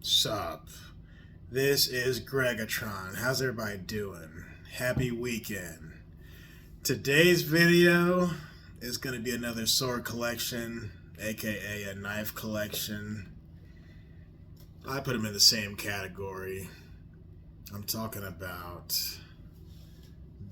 Sup? This is Greggatron. How's everybody doing? Happy weekend. Today's video is going to be another sword collection, aka a knife collection. I put them in the same category. I'm talking about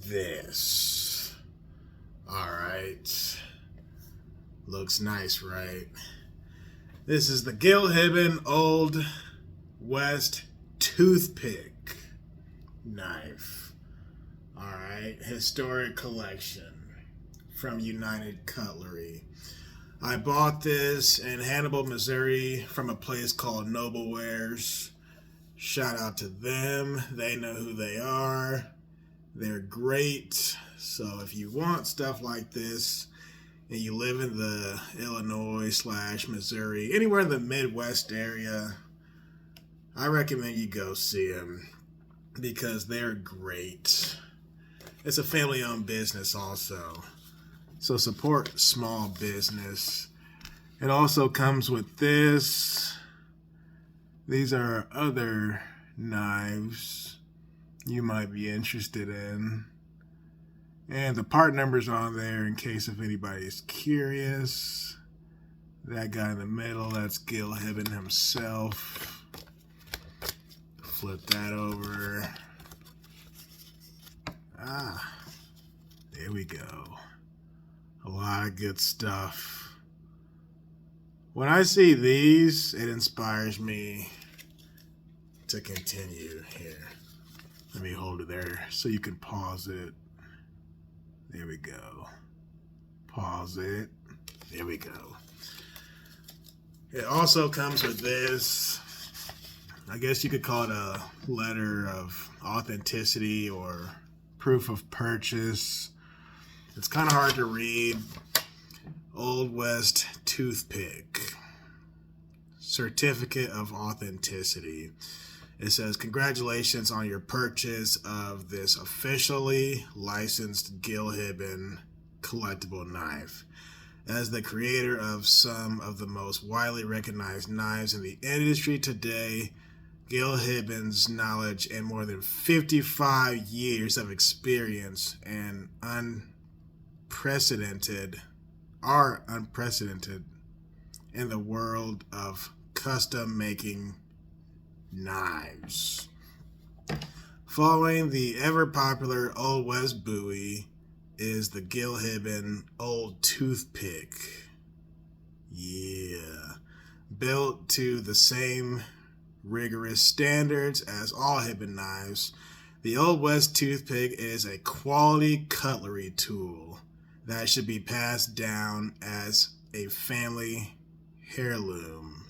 this. Alright. Looks nice, right? This is the Gil Hibben Old West Toothpick knife. Alright, historic collection from United Cutlery. I bought this in Hannibal, Missouri from a place called NobleWares. Shout out to them. They know who they are. They're great. So if you want stuff like this and you live in the Illinois/Missouri, anywhere in the Midwest area, I recommend you go see them because they're great. It's a family-owned business also, so support small business. It also comes with this. These are other knives you might be interested in. And the part numbers on there in case if anybody's curious. That guy in the middle, that's Gil Hibben himself. Flip that over. There we go. A lot of good stuff. When I see these, it inspires me to continue here. Let me hold it there so you can pause it. There we go. Pause it. There we go. It also comes with this. I guess you could call it a letter of authenticity or proof of purchase. It's kind of hard to read. Old West Toothpick. Certificate of authenticity. It says, congratulations on your purchase of this officially licensed Gil Hibben collectible knife. As the creator of some of the most widely recognized knives in the industry today, Gil Hibben's knowledge and more than 55 years of experience and unprecedented in the world of custom making knives. Following the ever popular Old West Bowie is the Gil Hibben Old Toothpick. Yeah. Built to the same rigorous standards as all Hibben knives, the Old West Toothpick is a quality cutlery tool that should be passed down as a family heirloom.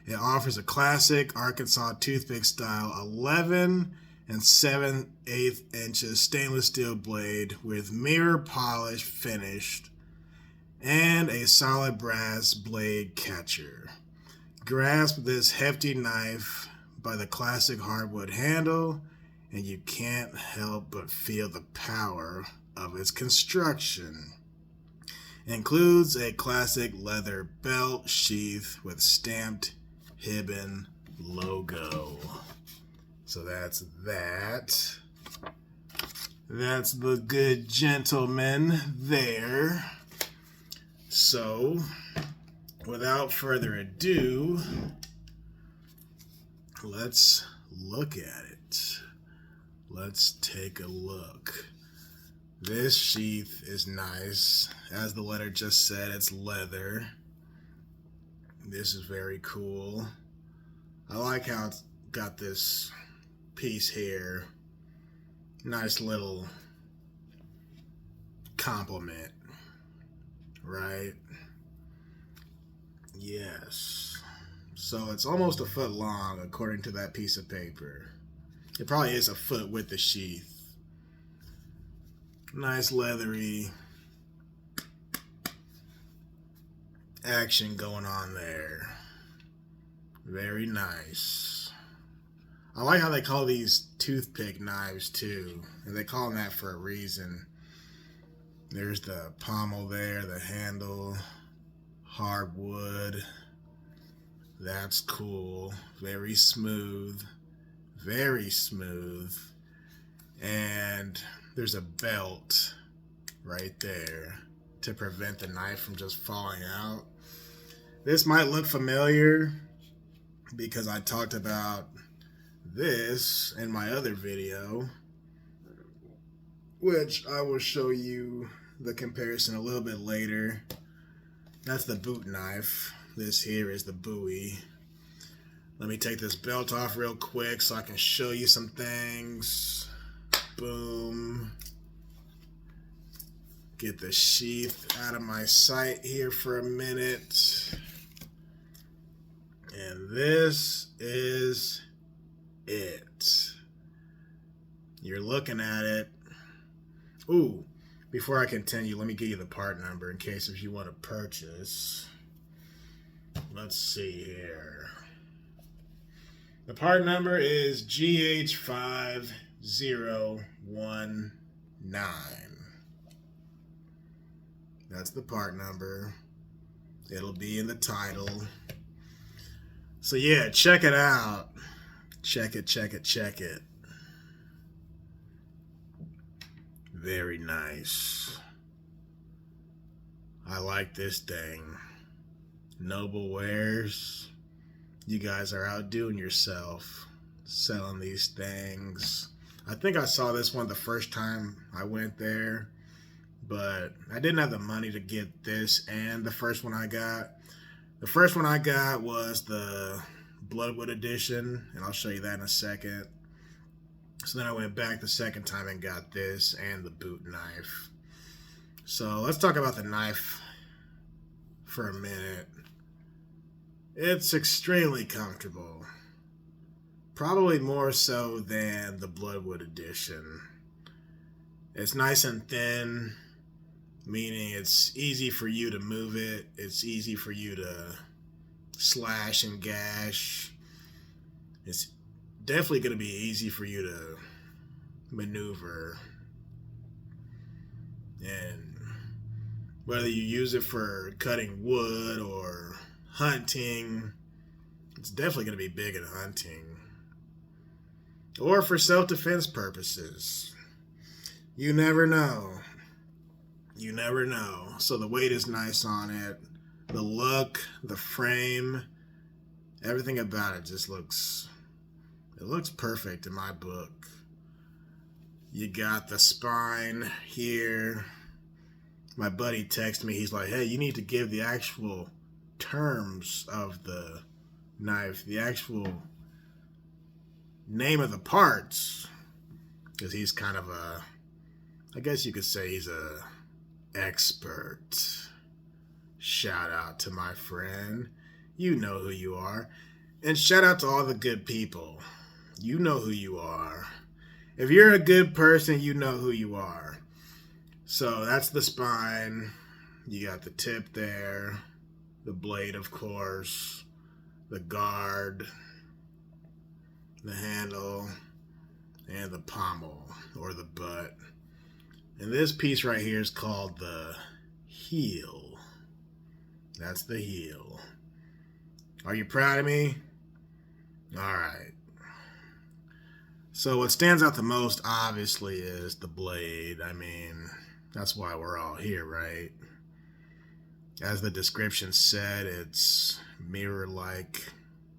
It offers a classic Arkansas toothpick style 11 and 7/8 inches stainless steel blade with mirror polish finished and a solid brass blade catcher. Grasp this hefty knife by the classic hardwood handle and you can't help but feel the power of its construction. It includes a classic leather belt sheath with stamped Hibben logo. So that's that. That's the good gentleman there. So, without further ado, let's look at it. Let's take a look. This sheath is nice. As the letter just said, it's leather. This is very cool. I like how it's got this piece here. Nice little compliment, right? Yes. So it's almost a foot long according to that piece of paper. It probably is a foot with the sheath. Nice leathery action going on there. Very nice. I like how they call these toothpick knives too, and they call them that for a reason. There's the pommel there, the handle, hardwood. That's cool. Very smooth. Very smooth. And there's a belt right there to prevent the knife from just falling out. This might look familiar because I talked about this in my other video, which I will show you the comparison a little bit later. That's the boot knife. This here is the Bowie. Let me take this belt off real quick so I can show you some things. Boom. Get the sheath out of my sight here for a minute. And this is it. You're looking at it. Ooh, before I continue, let me give you the part number in case if you want to purchase. Let's see here. The part number is GH5019. That's the part number. It'll be in the title. So yeah, check it out. Check it, check it, check it. Very nice. I like this thing. NobleWares. You guys are outdoing yourself selling these things. I think I saw this one the first time I went there, but I didn't have the money to get this and the first one I got. The first one I got was the Bloodwood edition, and I'll show you that in a second. So then I went back the second time and got this and the boot knife. So let's talk about the knife for a minute. It's extremely comfortable. Probably more so than the Bloodwood edition. It's nice and thin, meaning it's easy for you to move it. It's easy for you to slash and gash. It's definitely going to be easy for you to maneuver. And whether you use it for cutting wood or hunting, it's definitely going to be big in hunting. Or for self-defense purposes. You never know. You never know. So the weight is nice on it. The look, the frame, everything about it just looks perfect in my book. You got the spine here. My buddy texted me. He's like, hey, you need to give the actual terms of the knife, the actual name of the parts, because he's kind of a, I guess you could say he's a expert. Shout out to my friend. You know who you are. And shout out to all the good people. You know who you are. If you're a good person, you know who you are. So that's the spine. You got the tip there. The blade, of course. The guard. The handle. And the pommel, or the butt. And this piece right here is called the heel. That's the heel. Are you proud of me? Alright. So what stands out the most, obviously, is the blade. I mean, that's why we're all here, right? As the description said, it's mirror-like,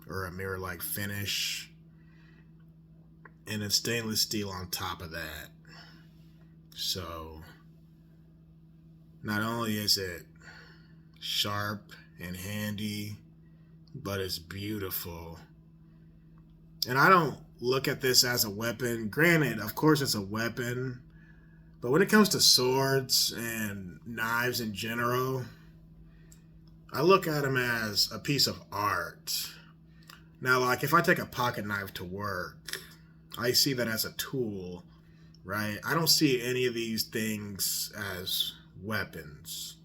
or a mirror-like finish. And it's stainless steel on top of that. So, not only is it sharp and handy, but it's beautiful. And I don't look at this as a weapon. Granted, of course it's a weapon, but when it comes to swords and knives in general, I look at them as a piece of art. Now, like, if I take a pocket knife to work, I see that as a tool, right? I don't see any of these things as weapons,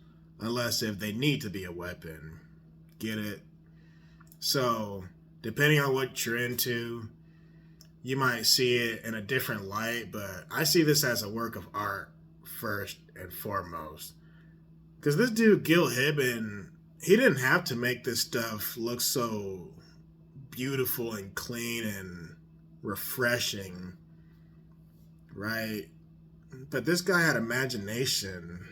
unless if they need to be a weapon. Get it? So, depending on what you're into, you might see it in a different light, but I see this as a work of art first and foremost. Because this dude, Gil Hibben, he didn't have to make this stuff look so beautiful and clean and refreshing, right? But this guy had imagination.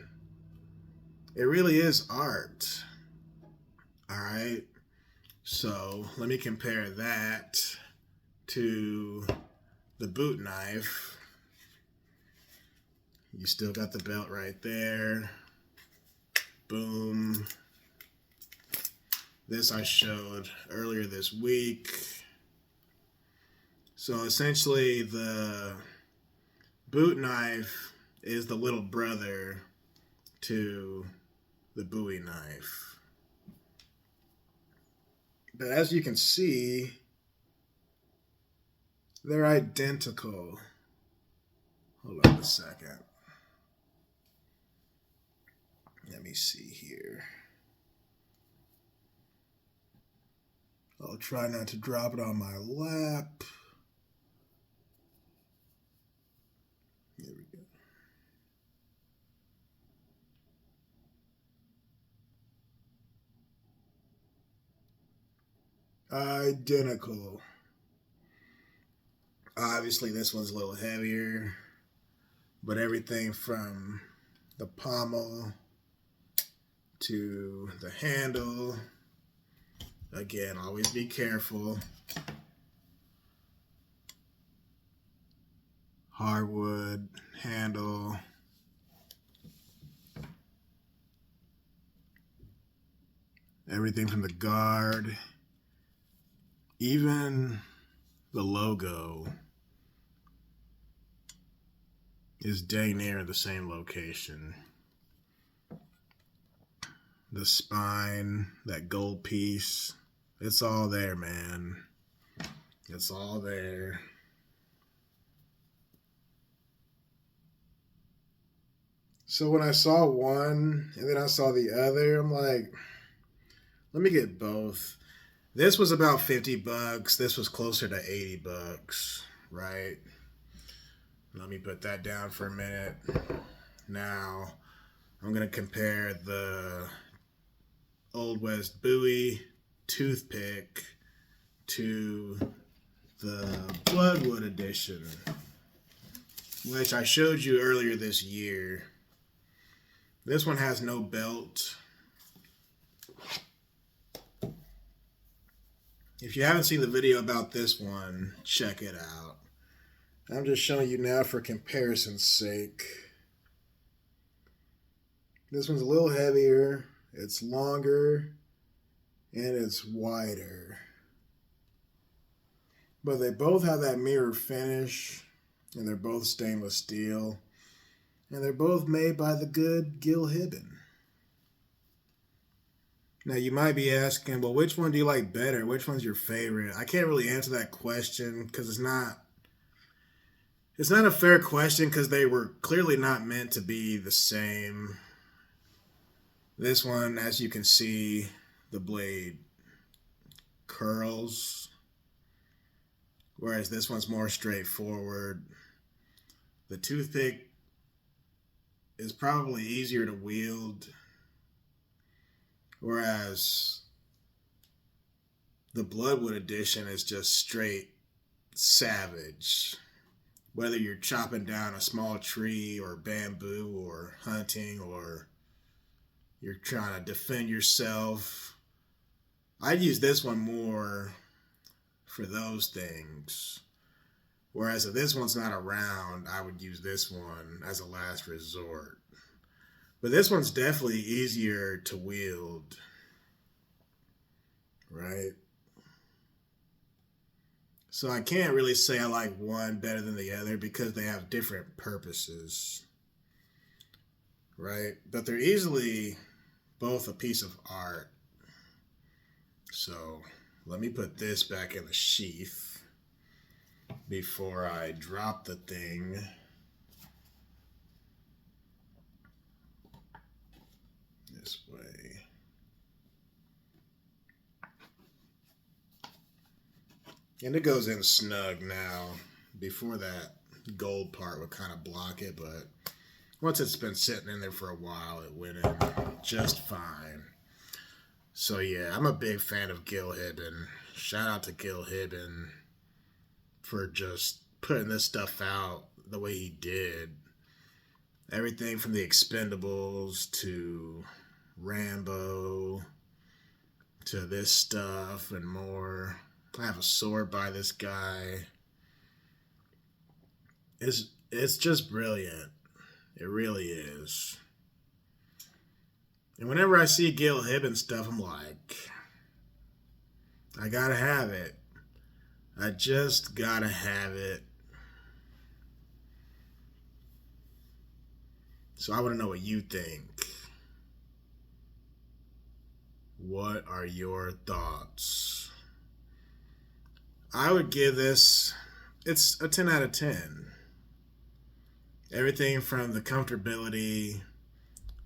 It really is art. All right. So let me compare that to the boot knife. You still got the belt right there. Boom. This I showed earlier this week. So essentially the boot knife is the little brother to the Bowie knife. But as you can see, they're identical. Hold on a second. Let me see here. I'll try not to drop it on my lap. There we go. Identical. Obviously, this one's a little heavier, but everything from the pommel to the handle, again, always be careful. Hardwood handle. Everything from the guard, even the logo is dang near the same location. The spine, that gold piece, it's all there, man. It's all there. So when I saw one and then I saw the other, I'm like, let me get both. This was about 50 bucks. This was closer to 80 bucks, right? Let me put that down for a minute. Now, I'm going to compare the Old West Bowie Toothpick to the Bloodwood edition, which I showed you earlier this year. This one has no belt. If you haven't seen the video about this one, check it out. I'm just showing you now for comparison's sake. This one's a little heavier, it's longer, and it's wider. But they both have that mirror finish, and they're both stainless steel, and they're both made by the good Gil Hibben. Now you might be asking, well, which one do you like better? Which one's your favorite? I can't really answer that question because it's not a fair question because they were clearly not meant to be the same. This one, as you can see, the blade curls, whereas this one's more straightforward. The toothpick is probably easier to wield, whereas the Bloodwood edition is just straight savage. Whether you're chopping down a small tree or bamboo or hunting or you're trying to defend yourself, I'd use this one more for those things. Whereas if this one's not around, I would use this one as a last resort. But this one's definitely easier to wield, right? So I can't really say I like one better than the other because they have different purposes, right? But they're easily both a piece of art. So let me put this back in the sheath before I drop the thing. This way. And it goes in snug now. Before that gold part would kind of block it, but once it's been sitting in there for a while, it went in just fine. So yeah, I'm a big fan of Gil Hibben. Shout out to Gil Hibben for just putting this stuff out the way he did. Everything from the Expendables to Rambo to this stuff and more. I have a sword by this guy. It's just brilliant. It really is. And whenever I see Gil Hibben stuff, I'm like, I gotta have it. I just gotta have it. So I want to know what you think. What are your thoughts? I would give this, it's a 10 out of 10. Everything from the comfortability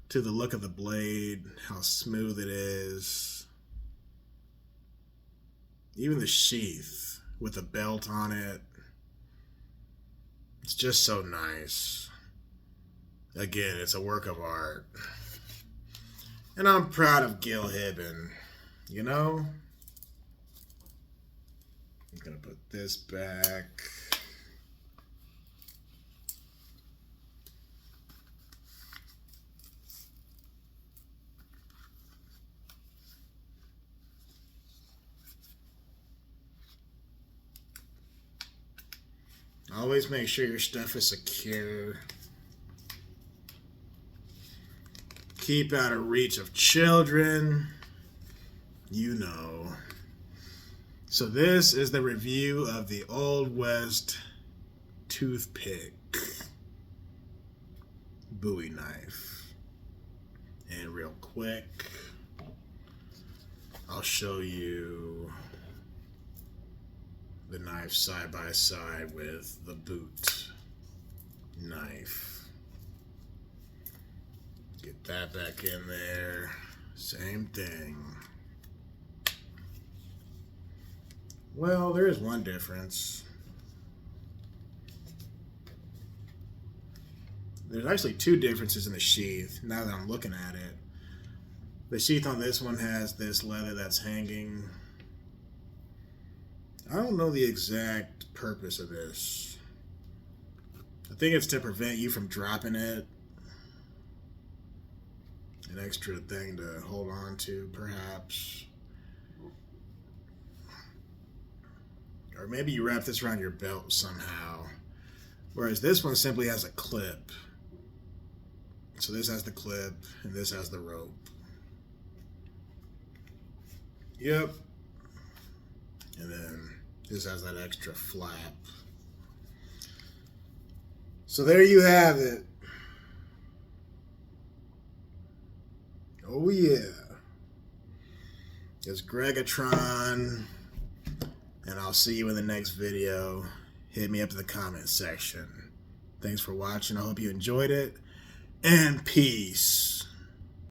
to the look of the blade, how smooth it is. Even the sheath with the belt on it. It's just so nice. Again, it's a work of art. And I'm proud of Gil Hibben. You know? I'm gonna put this back. Always make sure your stuff is secure. Keep out of reach of children. You know. So this is the review of the Old West Toothpick Bowie knife. And real quick, I'll show you the knife side by side with the boot knife. Get that back in there. Same thing. Well, there is one difference. There's actually two differences in the sheath now that I'm looking at it. The sheath on this one has this leather that's hanging. I don't know the exact purpose of this. I think it's to prevent you from dropping it. An extra thing to hold on to, perhaps. Or maybe you wrap this around your belt somehow. Whereas this one simply has a clip. So this has the clip, and this has the rope. Yep. And then this has that extra flap. So there you have it. Oh yeah. It's Greggatron. And I'll see you in the next video. Hit me up in the comment section. Thanks for watching. I hope you enjoyed it. And peace.